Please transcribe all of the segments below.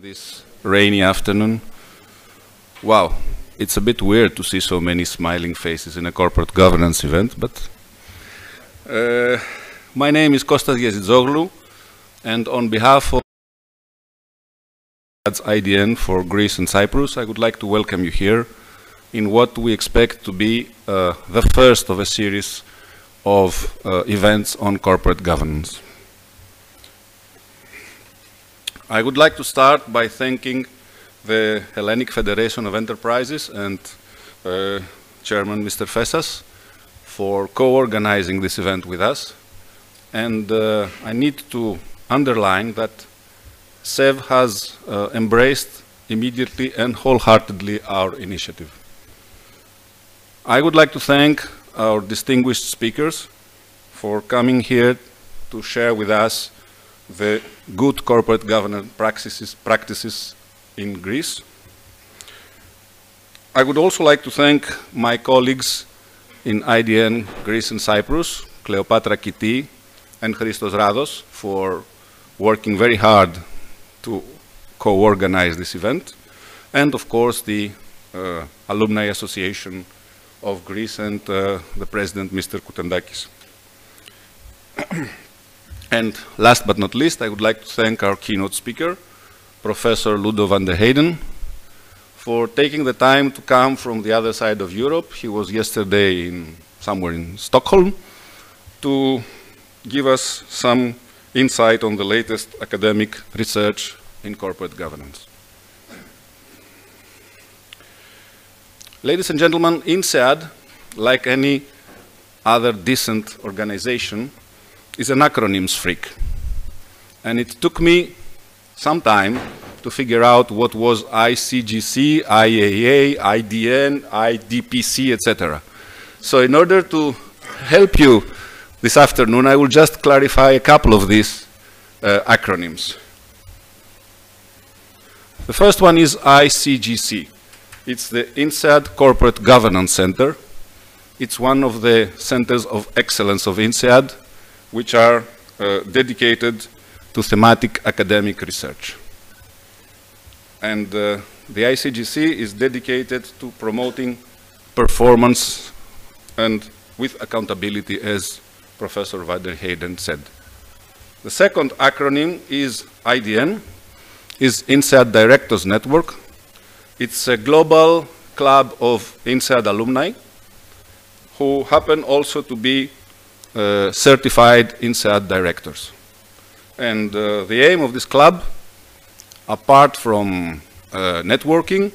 this rainy afternoon. Wow, it's a bit weird to see so many smiling faces in a corporate governance event, but my name is Konstantinos YAZITZOGLOU, and on behalf of IDN for Greece and Cyprus, I would like to welcome you here in what we expect to be the first of a series of events on corporate governance. I would like to start by thanking the Hellenic Federation of Enterprises and Chairman Mr. Fessas for co-organizing this event with us. And I need to underline that SEV has embraced immediately and wholeheartedly our initiative. I would like to thank our distinguished speakers for coming here to share with us the good corporate governance practices in Greece. I would also like to thank my colleagues in IDN Greece and Cyprus, Kleopatra Kiti and Christos Rados, for working very hard to co-organize this event, and of course the Alumni Association of Greece and the President, Mr. Koutentakis. And last but not least, I would like to thank our keynote speaker, Professor Ludo van der Heyden, for taking the time to come from the other side of Europe. He was yesterday somewhere in Stockholm to give us some insight on the latest academic research in corporate governance. Ladies and gentlemen, INSEAD, like any other decent organization, is an acronyms freak. And it took me some time to figure out what was ICGC, IAA, IDN, IDP-C, etc. So in order to help you this afternoon, I will just clarify a couple of these acronyms. The first one is ICGC. It's the INSEAD Corporate Governance Center. It's one of the centers of excellence of INSEAD, which are dedicated to thematic academic research. And the ICGC is dedicated to promoting performance and with accountability, as Professor van der Heyden said. The second acronym is IDN, is INSEAD Directors Network. It's a global club of INSEAD alumni who happen also to be certified INSEAD directors. And the aim of this club, apart from networking,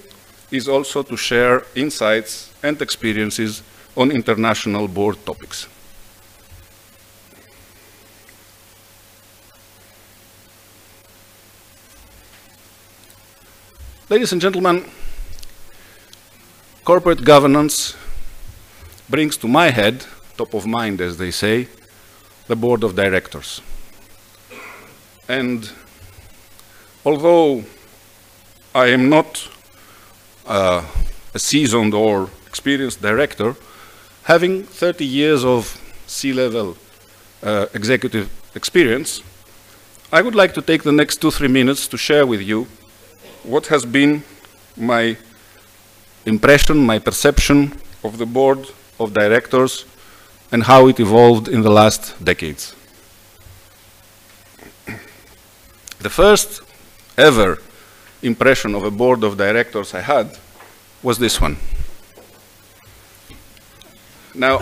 is also to share insights and experiences on international board topics. Ladies and gentlemen, corporate governance brings to my head, top of mind as they say, the board of directors. And although I am not a seasoned or experienced director, having 30 years of C-level executive experience, I would like to take the next 2-3 minutes to share with you what has been my impression, my perception of the board of directors and how it evolved in the last decades. The first ever impression of a board of directors I had was this one. Now,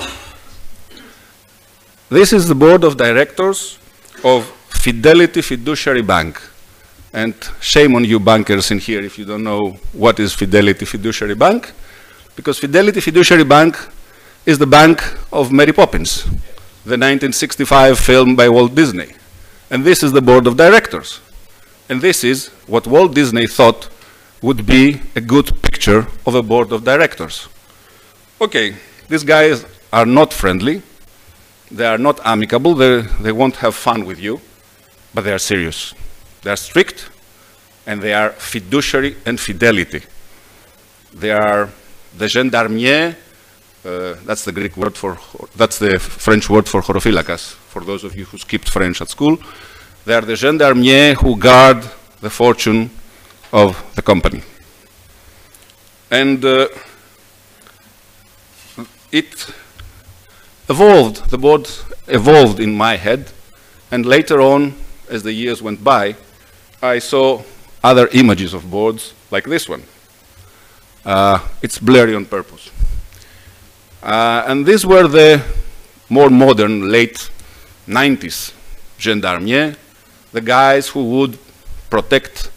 this is the board of directors of Fidelity Fiduciary Bank. And shame on you bankers in here if you don't know what is Fidelity Fiduciary Bank, because Fidelity Fiduciary Bank is the bank of Mary Poppins, the 1965 film by Walt Disney. And this is the board of directors. And this is what Walt Disney thought would be a good picture of a board of directors. Okay, these guys are not friendly, they are not amicable, they won't have fun with you, but they are serious. They are strict, and they are fiduciary and fidelity. They are the gendarmier, that's the Greek word for, that's the French word for chorofilakas, for those of you who skipped French at school. They are the gendarmiers who guard the fortune of the company. And it evolved, the board evolved in my head, and later on, as the years went by, I saw other images of boards like this one. It's blurry on purpose. And these were the more modern, late 90s gendarmes, the guys who would protect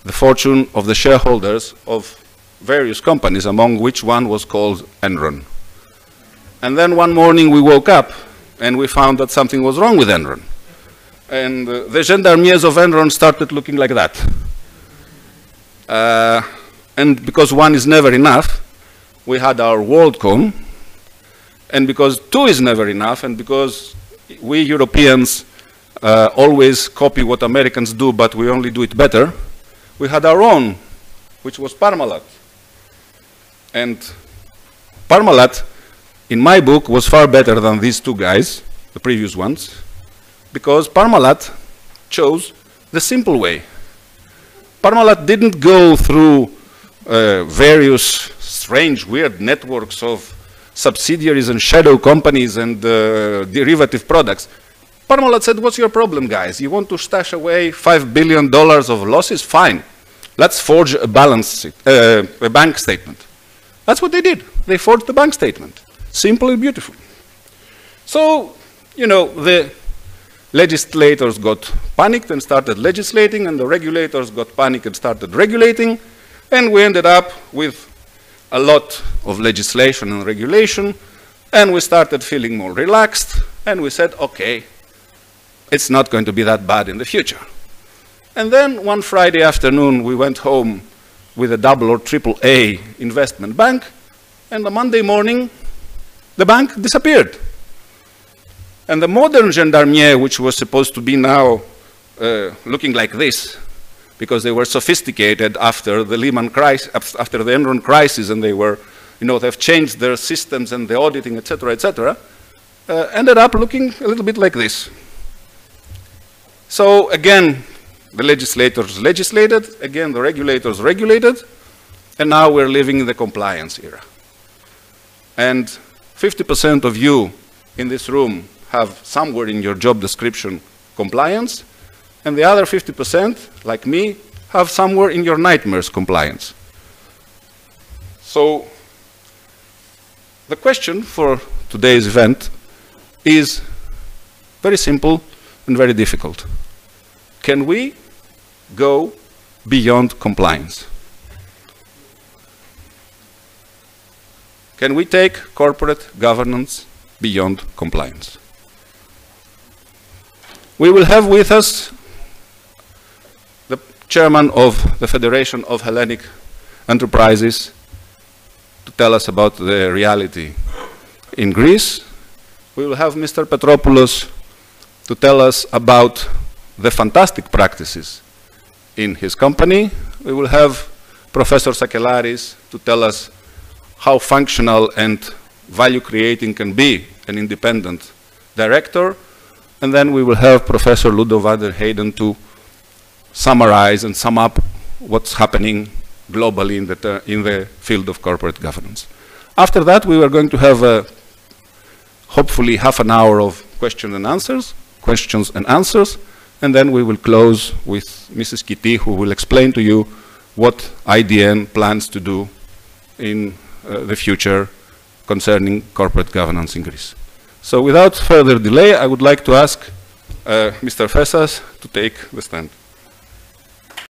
the fortune of the shareholders of various companies, among which one was called Enron. And then one morning we woke up and we found that something was wrong with Enron. And the gendarmes of Enron started looking like that. And because one is never enough, we had our WorldCom. And because two is never enough, and because we Europeans always copy what Americans do, but we only do it better, we had our own, which was Parmalat. And Parmalat, in my book, was far better than these two guys, the previous ones, because Parmalat chose the simple way. Parmalat didn't go through various strange, weird networks of subsidiaries and shadow companies and derivative products. Parmalat said, what's your problem, guys? You want to stash away $5 billion of losses? Fine. Let's forge a bank statement. That's what they did. They forged the bank statement. Simple and beautiful. So, you know, the legislators got panicked and started legislating, and the regulators got panicked and started regulating, and we ended up with a lot of legislation and regulation, and we started feeling more relaxed, and we said, okay, it's not going to be that bad in the future. And then one Friday afternoon, we went home with a double or triple A investment bank, and the Monday morning, the bank disappeared. And the modern gendarmerie, which was supposed to be now looking like this, because they were sophisticated after the Lehman crisis, after the Enron crisis, and they were, you know, they've changed their systems and the auditing, et cetera, ended up looking a little bit like this. So again, the legislators legislated, again, the regulators regulated, and now we're living in the compliance era. And 50% of you in this room have somewhere in your job description compliance, and the other 50%, like me, have somewhere in your nightmares compliance. So the question for today's event is very simple and very difficult. Can we go beyond compliance? Can we take corporate governance beyond compliance? We will have with us the chairman of the Federation of Hellenic Enterprises to tell us about the reality in Greece. We will have Mr. Petropoulos to tell us about the fantastic practices in his company. We will have Professor Sakelaris to tell us how functional and value-creating can be an independent director. And then we will have Professor Ludo van der Heyden to summarize and sum up what's happening globally in the field of corporate governance. After that, we are going to have hopefully half an hour of questions and answers, and then we will close with Mrs. Kitty, who will explain to you what IDN plans to do in the future concerning corporate governance in Greece. So without further delay, I would like to ask Mr. Fessas to take the stand.